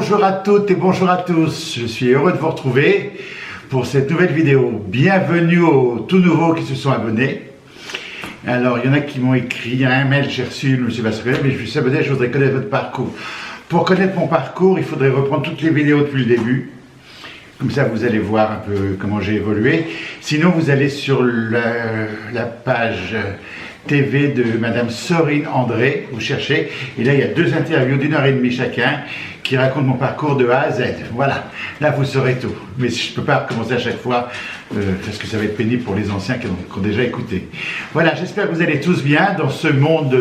Bonjour à toutes et bonjour à tous, je suis heureux de vous retrouver pour cette nouvelle vidéo. Bienvenue aux tout nouveaux qui se sont abonnés. Alors il y en a qui m'ont écrit un mail, j'ai reçu, monsieur Vasselet, mais je suis abonné, je voudrais connaître votre parcours. Pour connaître mon parcours, il faudrait reprendre toutes les vidéos depuis le début. Comme ça, vous allez voir un peu comment j'ai évolué. Sinon, vous allez sur la page TV de Madame Sorine André, vous cherchez, et là, il y a 2 interviews d'1h30 chacun qui racontent mon parcours de A à Z. Voilà, là, vous saurez tout. Mais je ne peux pas recommencer à chaque fois, parce que ça va être pénible pour les anciens qui ont déjà écouté. Voilà, j'espère que vous allez tous bien dans ce monde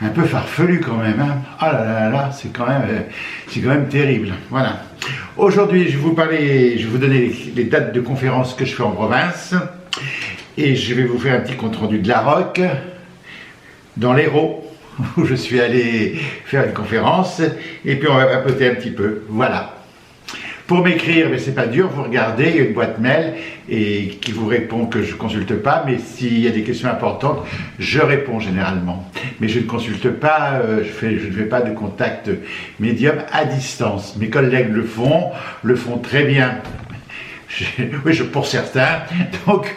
un peu farfelu quand même. Hein. Ah là là là, c'est quand même terrible. Voilà. Aujourd'hui, je vais vous donner les dates de conférences que je fais en province. Et je vais vous faire un petit compte rendu de la Roque, dans l'Hérault, où je suis allé faire une conférence, et puis on va papoter un petit peu, voilà. Pour m'écrire, mais c'est pas dur, vous regardez, il y a une boîte mail et qui vous répond que je ne consulte pas, mais s'il y a des questions importantes, je réponds généralement. Mais je ne consulte pas, je ne fais pas de contact médium à distance. Mes collègues le font très bien. Oui, pour certains, donc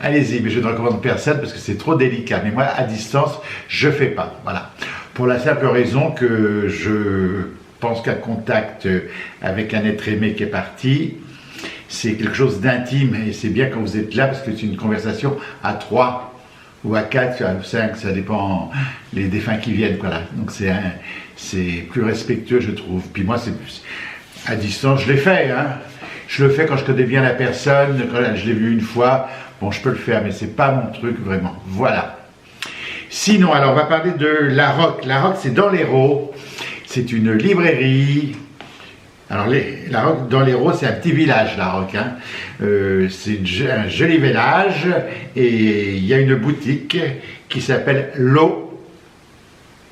allez-y, mais je ne recommande personne parce que c'est trop délicat. Mais moi, à distance, je ne fais pas. Voilà. Pour la simple raison que je pense qu'un contact avec un être aimé qui est parti, c'est quelque chose d'intime et c'est bien quand vous êtes là parce que c'est une conversation à 3 ou à 4, à 5, ça dépend les défunts qui viennent. Voilà. Donc c'est plus respectueux, je trouve. Puis moi, c'est plus à distance, je l'ai fait, hein. Je le fais quand je connais bien la personne, quand je l'ai vu une fois, bon je peux le faire, mais c'est pas mon truc vraiment, voilà. Sinon, alors on va parler de La Roque. La Roque c'est dans l'Hérault, c'est une librairie. Alors La Roque dans l'Hérault c'est un petit village, La Roque, hein. C'est un joli village et il y a une boutique qui s'appelle l'O,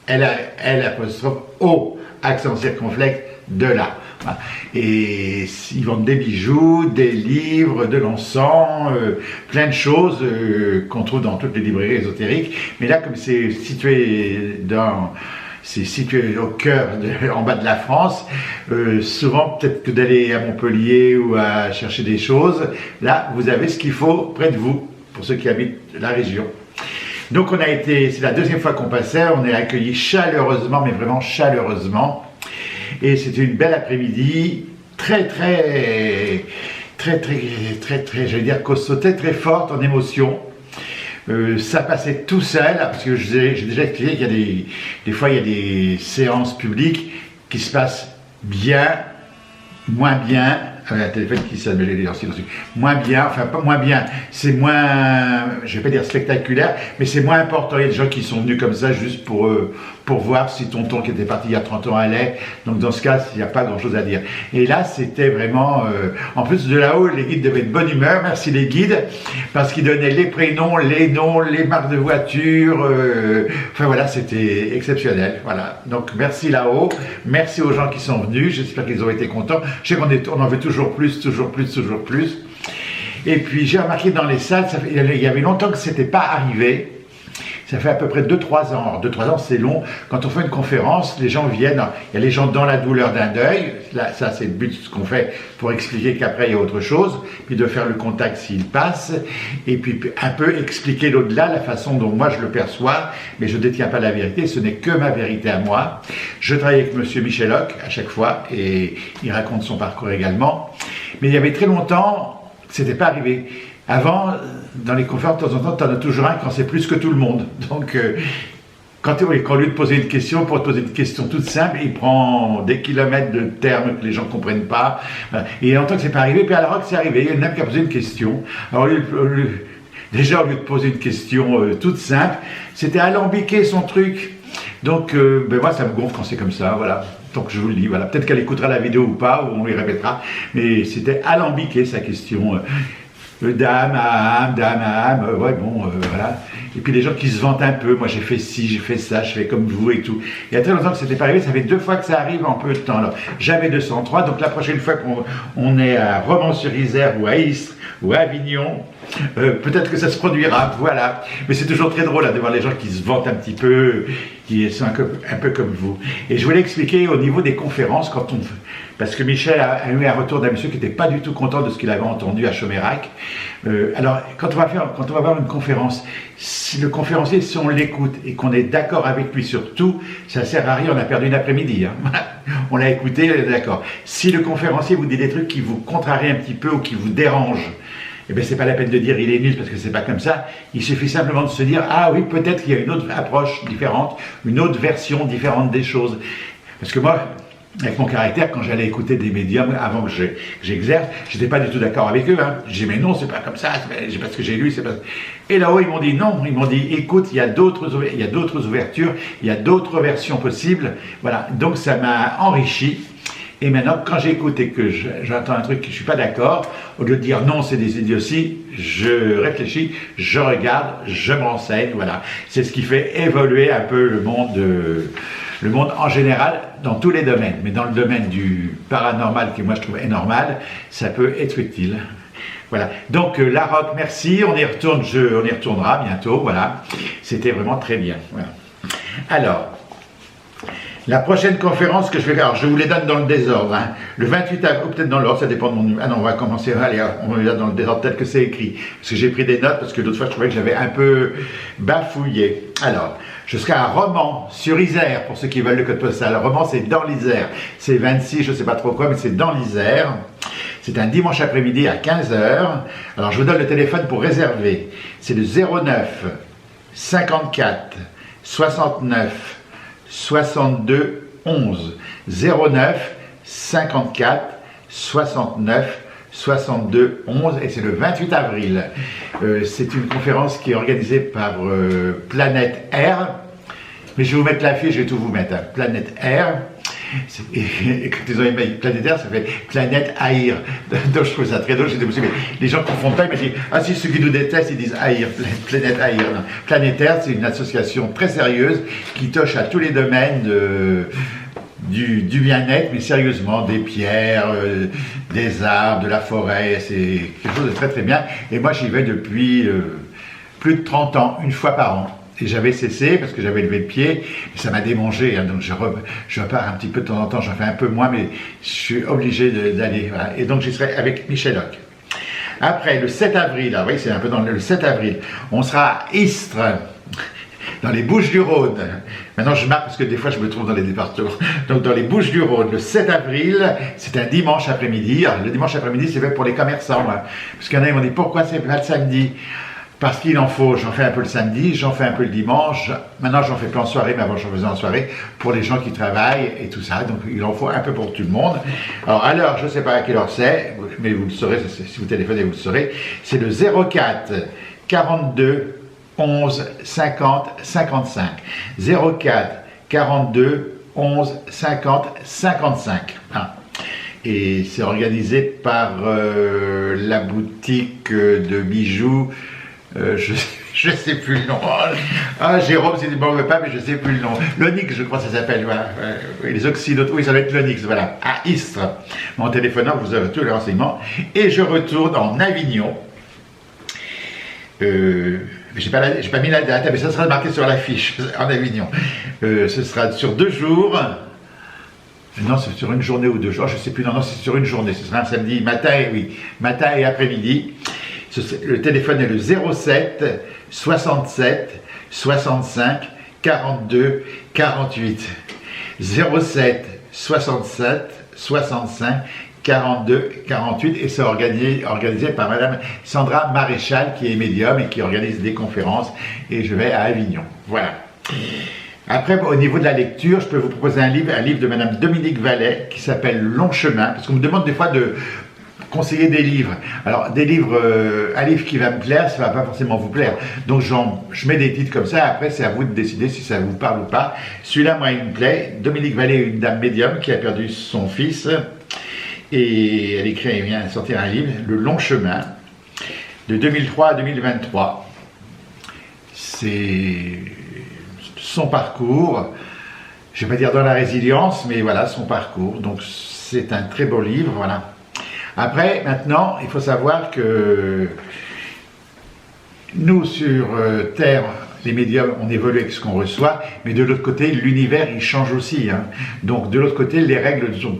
L''O, accent circonflexe, de là. Et ils vendent des bijoux, des livres, de l'encens, plein de choses qu'on trouve dans toutes les librairies ésotériques. Mais là, comme c'est situé au cœur, en bas de la France, souvent peut-être que d'aller à Montpellier ou à chercher des choses, là vous avez ce qu'il faut près de vous, pour ceux qui habitent la région. Donc c'est la 2e fois qu'on passait, on est accueillis chaleureusement, mais vraiment chaleureusement. Et c'était une belle après-midi, très, je vais dire costaud, très forte en émotion. Ça passait tout seul, parce que j'ai déjà expliqué qu'il y a des fois il y a des séances publiques qui se passent bien, moins bien. Un téléphone qui sonne, mais j'ai les dessus. Moins bien, enfin pas moins bien, c'est moins, je vais pas dire spectaculaire, mais c'est moins important. Il y a des gens qui sont venus comme ça juste pour voir si tonton qui était parti il y a 30 ans allait. Donc dans ce cas, il n'y a pas grand chose à dire. Et là, c'était vraiment, en plus de là-haut, les guides devaient être de bonne humeur. Merci les guides, parce qu'ils donnaient les prénoms, les noms, les marques de voitures. Enfin voilà, c'était exceptionnel. Voilà. Donc merci là-haut, merci aux gens qui sont venus. J'espère qu'ils ont été contents. Je sais qu'on en veut toujours plus. Et puis j'ai remarqué dans les salles, il y avait longtemps que ce n'était pas arrivé. Ça fait à peu près 2-3 ans. 2-3 ans, c'est long. Quand on fait une conférence, les gens viennent. Il y a les gens dans la douleur d'un deuil. Là, ça, c'est le but de ce qu'on fait pour expliquer qu'après, il y a autre chose. Puis de faire le contact s'il passe. Et puis un peu expliquer l'au-delà, la façon dont moi je le perçois. Mais je ne détiens pas la vérité. Ce n'est que ma vérité à moi. Je travaille avec monsieur Michel Hoc à chaque fois. Et il raconte son parcours également. Mais il y avait très longtemps, ce n'était pas arrivé. Avant, dans les conférences, de temps en temps, tu en as toujours un qui en sait plus que tout le monde. Donc, quand au lieu de poser une question, pour te poser une question toute simple, il prend des kilomètres de termes que les gens ne comprennent pas. Et il y a longtemps que ce n'est pas arrivé, puis à la Roque, c'est arrivé. Il y en a un qui a posé une question. Alors, déjà, au lieu de poser une question toute simple, c'était alambiquer son truc. Donc, moi, ça me gonfle quand c'est comme ça, voilà. Donc, je vous le dis, voilà. Peut-être qu'elle écoutera la vidéo ou pas, ou on lui répétera. Mais c'était alambiquer sa question. Dame à âme, ouais bon, voilà. Et puis les gens qui se vantent un peu, moi j'ai fait ci, j'ai fait ça, je fais comme vous et tout. Il y a très longtemps que c'était pas arrivé, ça fait 2 fois que ça arrive en peu de temps. Alors j'avais 203, donc la prochaine fois qu'on est à Romans-sur-Isère ou à Istres ou à Avignon, peut-être que ça se produira, voilà. Mais c'est toujours très drôle de voir les gens qui se vantent un petit peu, qui sont un peu comme vous. Et je voulais expliquer au niveau des conférences, parce que Michel a eu un retour d'un monsieur qui n'était pas du tout content de ce qu'il avait entendu à Chomérac. Alors, quand on va avoir une conférence, si le conférencier, si on l'écoute et qu'on est d'accord avec lui sur tout, ça ne sert à rien, on a perdu une après-midi. Hein. On l'a écouté, d'accord. Si le conférencier vous dit des trucs qui vous contrarient un petit peu ou qui vous dérangent, eh bien, c'est pas la peine de dire il est nul parce que c'est pas comme ça. Il suffit simplement de se dire ah oui, peut-être qu'il y a une autre approche différente, une autre version différente des choses. Parce que moi, avec mon caractère, quand j'allais écouter des médiums avant que j'exerce, j'étais pas du tout d'accord avec eux. Hein. J'ai dit mais non, c'est pas comme ça, c'est parce que j'ai lu, c'est pas. Et là-haut, ils m'ont dit non, ils m'ont dit écoute, il y a d'autres ouvertures, il y a d'autres versions possibles. Voilà, donc ça m'a enrichi. Et maintenant, quand j'écoute et que j'entends un truc que je ne suis pas d'accord, au lieu de dire non, c'est des idioties, je réfléchis, je regarde, je me renseigne, voilà. C'est ce qui fait évoluer un peu le monde en général, dans tous les domaines. Mais dans le domaine du paranormal, qui moi je trouve est normal, ça peut être utile. Voilà. Donc, La Roque, merci, on y retournera bientôt, voilà. C'était vraiment très bien, voilà. Alors, la prochaine conférence que je vais faire, alors je vous les donne dans le désordre, hein. Le 28 avril, ou peut-être dans l'ordre, ça dépend de mon... Ah non, on va commencer, allez, on va dans le désordre tel que c'est écrit, parce que j'ai pris des notes, parce que l'autre fois je trouvais que j'avais un peu bafouillé. Alors, je serai à Romans-sur-Isère, pour ceux qui veulent le code postal. Romans, c'est dans l'Isère, c'est 26, je ne sais pas trop quoi, mais c'est dans l'Isère. C'est un dimanche après-midi à 15 h. Alors, je vous donne le téléphone pour réserver. C'est le 09 54 69 62 11 09 54 69 62 11 et c'est le 28 avril. C'est une conférence qui est organisée par Planète Air. Mais je vais vous mettre l'affiche, je vais tout vous mettre. Hein. Planète Air. Et quand ils ont aimé Planète Air, ça fait Planète Air. Donc je trouve ça très drôle. Mais les gens confondent pas, ils me disent ah si ceux qui nous détestent, ils disent Air, Planète Air. Non. Planète Air, c'est une association très sérieuse qui touche à tous les domaines du bien-être, mais sérieusement, des pierres, des arbres, de la forêt, c'est quelque chose de très très bien. Et moi j'y vais depuis plus de 30 ans, une fois par an. Et j'avais cessé parce que j'avais levé le pied, et ça m'a démangé, hein, donc je repars un petit peu de temps en temps, j'en fais un peu moins, mais je suis obligé d'aller. Voilà. Et donc j'y serai avec Michel Hoc. Après, le 7 avril, ah oui, c'est un peu dans le 7 avril, on sera à Istres, dans les Bouches-du-Rhône. Maintenant, je marque parce que des fois, je me trouve dans les départements. Donc, dans les Bouches-du-Rhône, le 7 avril, c'est un dimanche après-midi. Le dimanche après-midi, c'est fait pour les commerçants. Hein, parce qu'il y en a, ils m'ont dit, pourquoi c'est pas le samedi? Parce qu'il en faut, j'en fais un peu le samedi, j'en fais un peu le dimanche. Maintenant, j'en fais plus en soirée, mais avant, j'en faisais en soirée pour les gens qui travaillent et tout ça. Donc, il en faut un peu pour tout le monde. Alors, à l'heure, je ne sais pas à quelle heure c'est, mais vous le saurez, si vous téléphonez, vous le saurez. C'est le 04 42 11 50 55. 04 42 11 50 55. Hein. Et c'est organisé par la boutique de bijoux. Je ne sais plus le nom. Ah, Jérôme, c'est du bon repas, mais je ne sais plus le nom. L'Onyx, je crois que ça s'appelle. Voilà. Les Oxydotes, oui, ça va être l'Onyx, voilà. À Istres. En téléphonant, vous aurez tous les renseignements. Et je retourne en Avignon. J'ai pas mis la date, mais ça sera marqué sur l'affiche en Avignon. Ce sera sur 2 jours. Non, c'est sur une journée ou 2 jours. Je ne sais plus. Non, c'est sur une journée. Ce sera un samedi matin et après-midi. Le téléphone est le 07 67 65 42 48. 07 67 65 42 48 et c'est organisé par Madame Sandra Maréchal qui est médium et qui organise des conférences et je vais à Avignon. Voilà. Après, au niveau de la lecture, je peux vous proposer un livre de Madame Dominique Vallet qui s'appelle Long Chemin, parce qu'on me demande des fois de conseiller des livres. Alors, des livres, un livre qui va me plaire, ça ne va pas forcément vous plaire. Donc, je mets des titres comme ça, après, c'est à vous de décider si ça vous parle ou pas. Celui-là, moi, il me plaît. Dominique Vallet est une dame médium qui a perdu son fils. Et elle vient de sortir un livre, Le Long Chemin, de 2003 à 2023. c'est son parcours, je ne vais pas dire dans la résilience, mais voilà, son parcours. Donc c'est un très beau livre, voilà. Après, maintenant, il faut savoir que nous, sur Terre, les médiums, on évolue avec ce qu'on reçoit, mais de l'autre côté, l'univers, il change aussi. Hein. Donc de l'autre côté, les règles sont...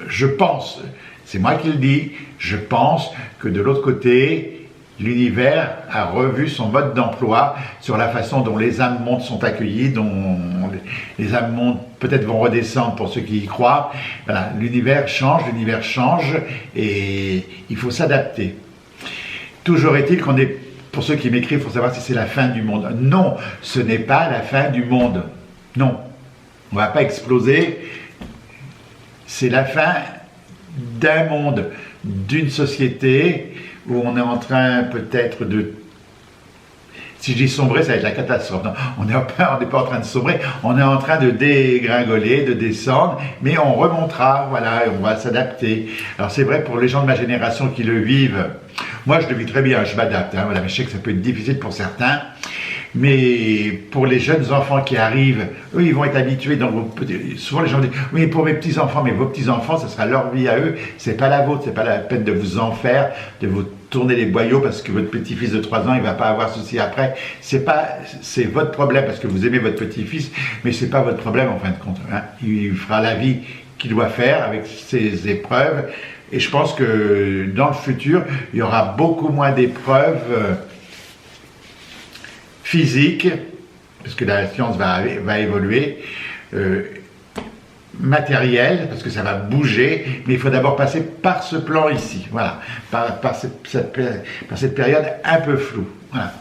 Je pense, c'est moi qui le dis, je pense que de l'autre côté, l'univers a revu son mode d'emploi sur la façon dont les âmes mondes sont accueillies, dont les âmes mondes peut-être vont redescendre pour ceux qui y croient. Voilà, l'univers change et il faut s'adapter. Toujours est-il qu'on est, pour ceux qui m'écrivent, il faut savoir si c'est la fin du monde. Non, ce n'est pas la fin du monde. Non, on ne va pas exploser. C'est la fin d'un monde, d'une société où on est en train peut-être de... Si je dis sombrer, ça va être la catastrophe. Non, on n'est pas en train de sombrer, on est en train de dégringoler, de descendre, mais on remontera, voilà, et on va s'adapter. Alors c'est vrai pour les gens de ma génération qui le vivent, moi je le vis très bien, je m'adapte, hein, voilà, mais je sais que ça peut être difficile pour certains. Mais pour les jeunes enfants qui arrivent, eux, ils vont être habitués. Souvent, les gens disent « Oui, pour mes petits-enfants, mais vos petits-enfants, ça sera leur vie à eux. C'est pas la vôtre, c'est pas la peine de vous en faire, de vous tourner les boyaux parce que votre petit-fils de 3 ans, il va pas avoir ceci après. C'est votre problème parce que vous aimez votre petit-fils, mais c'est pas votre problème en fin de compte. Hein. Il fera la vie qu'il doit faire avec ses épreuves. Et je pense que dans le futur, il y aura beaucoup moins d'épreuves physique, parce que la science va évoluer, matériel, parce que ça va bouger, mais il faut d'abord passer par ce plan ici, voilà, par cette période un peu floue. Voilà.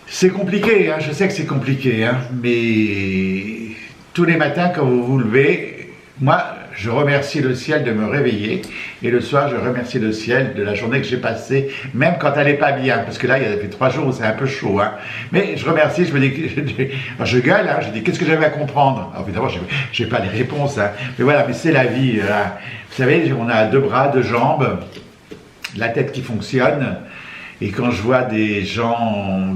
C'est compliqué, hein, je sais que c'est compliqué, hein, mais tous les matins quand vous vous levez, moi, je remercie le ciel de me réveiller et le soir, je remercie le ciel de la journée que j'ai passée, même quand elle n'est pas bien, parce que là, il y a fait 3 jours où c'est un peu chaud. Hein. Mais je remercie, je me dis, je gueule, hein, je dis, qu'est-ce que j'avais à comprendre? Alors évidemment, je n'ai pas les réponses, hein, mais voilà, mais c'est la vie. Hein. Vous savez, on a 2 bras, 2 jambes, la tête qui fonctionne, et quand je vois des gens,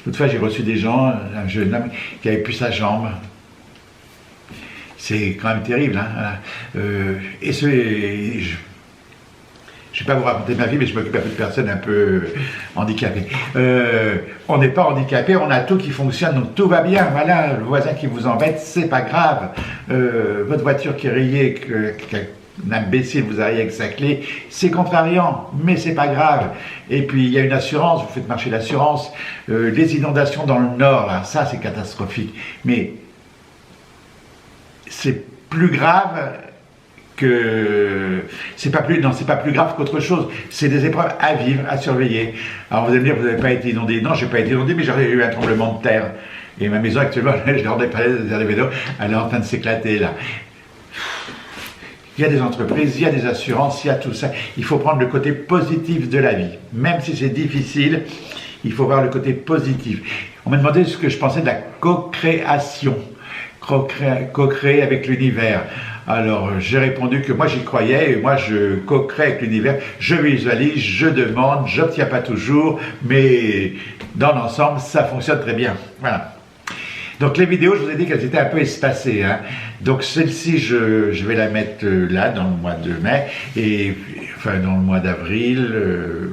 l'autre fois, j'ai reçu des gens, un jeune homme qui avait plus sa jambe. C'est quand même terrible. Hein, et je ne vais pas vous raconter ma vie, mais je m'occupe un peu de personnes un peu handicapées. On n'est pas handicapé, on a tout qui fonctionne, donc tout va bien. Voilà, le voisin qui vous embête, c'est pas grave. Votre voiture qui est rayée, qu'un imbécile vous arrive avec sa clé, c'est contrariant, mais c'est pas grave. Et puis il y a une assurance, vous faites marcher l'assurance. Les inondations dans le nord, là, ça c'est catastrophique. Mais c'est plus grave que... c'est pas plus grave qu'autre chose. C'est des épreuves à vivre, à surveiller. Alors vous allez me dire, vous n'avez pas été inondé. Non, j'ai pas été inondé, mais j'aurais eu un tremblement de terre. Et ma maison actuellement, je ne rendais pas les vélos, elle est en train de s'éclater là. Il y a des entreprises, il y a des assurances, il y a tout ça. Il faut prendre le côté positif de la vie. Même si c'est difficile, il faut voir le côté positif. On m'a demandé ce que je pensais de la co-création. Co-créer avec l'univers. Alors j'ai répondu que moi j'y croyais et moi je co-crée avec l'univers, je visualise, je demande, j'obtiens pas toujours, mais dans l'ensemble ça fonctionne très bien. Voilà. Donc les vidéos, je vous ai dit qu'elles étaient un peu espacées. Hein. Donc celle-ci, je vais la mettre là dans le mois de mai, et enfin dans le mois d'avril.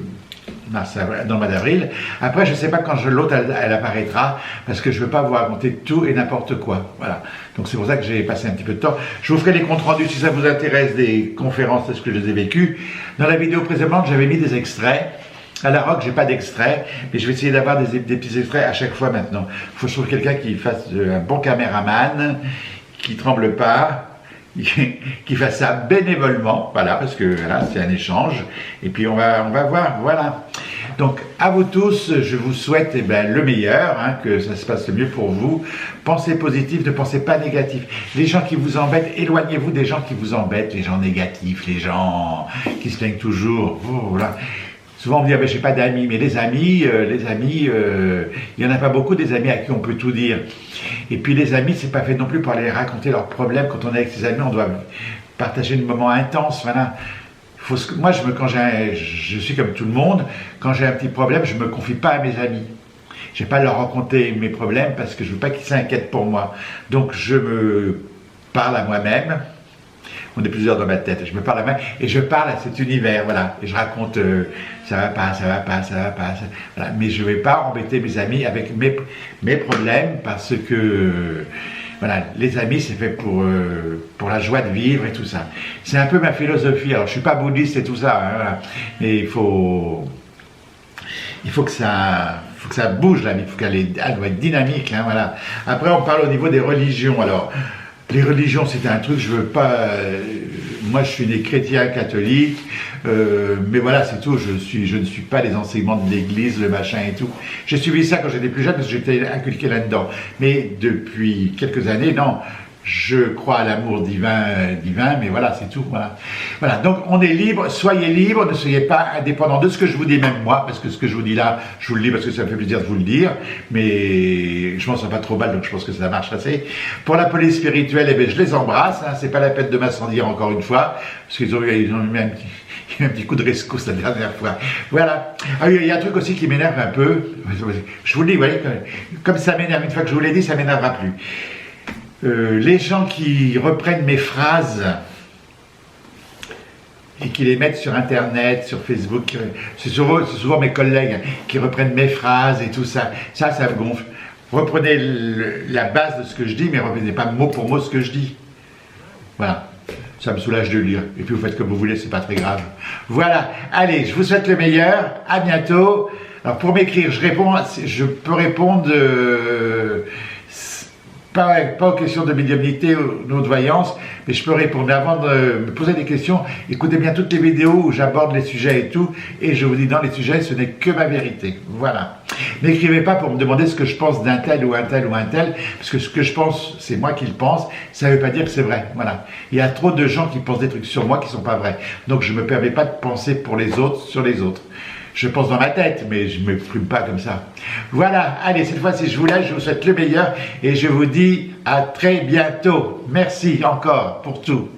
Dans le mois d'avril. Après, je ne sais pas quand l'autre elle apparaîtra, parce que je ne veux pas vous raconter tout et n'importe quoi. Voilà. Donc c'est pour ça que j'ai passé un petit peu de temps. Je vous ferai des comptes rendus si ça vous intéresse des conférences, est-ce que je les ai vécues. Dans la vidéo précédente, j'avais mis des extraits. À la rock, j'ai pas d'extrait, mais je vais essayer d'avoir des petits extraits à chaque fois maintenant. Il faut que je trouve quelqu'un qui fasse un bon caméraman, qui tremble pas, qui fasse ça bénévolement, voilà, parce que là, c'est un échange, et puis on va voir, voilà. Donc, à vous tous, je vous souhaite le meilleur, hein, que ça se passe le mieux pour vous. Pensez positif, ne pensez pas négatif. Les gens qui vous embêtent, éloignez-vous des gens qui vous embêtent, les gens négatifs, les gens qui se plaignent toujours, voilà. Souvent on me dit, j'ai pas d'amis, mais les amis, il y en a pas beaucoup des amis à qui on peut tout dire. Et puis les amis, c'est pas fait non plus pour aller raconter leurs problèmes. Quand on est avec ses amis, on doit partager un moment intense, voilà. moi, je suis comme tout le monde, quand j'ai un petit problème, je ne me confie pas à mes amis. Je ne vais pas leur raconter mes problèmes parce que je ne veux pas qu'ils s'inquiètent pour moi. Donc je me parle à moi-même. On est plusieurs dans ma tête. Je me parle à moi et je parle à cet univers, voilà. Et je raconte, ça va pas, ça va pas, ça va pas. Voilà. Mais je ne vais pas embêter mes amis avec mes problèmes parce que, voilà, les amis, c'est fait pour la joie de vivre et tout ça. C'est un peu ma philosophie. Alors, je suis pas bouddhiste et tout ça, hein, voilà. Mais il faut que ça bouge la vie, elle doit être dynamique, hein, voilà. Après on parle au niveau des religions. Alors les religions c'est un truc, je veux pas, moi je suis né chrétien catholique, mais voilà c'est tout, je ne suis pas les enseignements de l'église, le machin et tout. J'ai suivi ça quand j'étais plus jeune parce que j'étais inculqué là-dedans, mais depuis quelques années non. Je crois à l'amour divin, mais voilà, c'est tout. Voilà. Voilà, donc on est libre, soyez libre, ne soyez pas indépendant de ce que je vous dis, même moi, parce que ce que je vous dis là, je vous le dis parce que ça me fait plaisir de vous le dire, mais je m'en sens pas trop mal, donc je pense que ça marche assez. Pour la police spirituelle, eh bien, je les embrasse, hein, c'est pas la peine de m'incendier encore une fois, parce qu'ils ont eu un petit coup de rescousse la dernière fois. Voilà. Ah oui, il y a un truc aussi qui m'énerve un peu, je vous le dis, vous voyez, comme ça m'énerve, une fois que je vous l'ai dit, ça m'énervera plus. Les gens qui reprennent mes phrases et qui les mettent sur internet, sur Facebook, c'est souvent mes collègues qui reprennent mes phrases et tout ça, ça me gonfle. Reprenez la base de ce que je dis, mais reprenez pas mot pour mot ce que je dis. Voilà, ça me soulage de lire. Et puis vous faites comme vous voulez, c'est pas très grave. Voilà, allez, je vous souhaite le meilleur, à bientôt. Alors pour m'écrire, je peux répondre... Pas aux questions de médiumnité ou d'audience, mais je peux répondre. Mais avant de me poser des questions, écoutez bien toutes les vidéos où j'aborde les sujets et tout, et je vous dis dans les sujets, ce n'est que ma vérité. Voilà. N'écrivez pas pour me demander ce que je pense d'un tel ou un tel ou un tel, parce que ce que je pense, c'est moi qui le pense, ça ne veut pas dire que c'est vrai. Voilà. Il y a trop de gens qui pensent des trucs sur moi qui ne sont pas vrais. Donc je ne me permets pas de penser pour les autres sur les autres. Je pense dans ma tête, mais je ne m'exprime pas comme ça. Voilà, allez, cette fois-ci, je vous laisse, je vous souhaite le meilleur et je vous dis à très bientôt. Merci encore pour tout.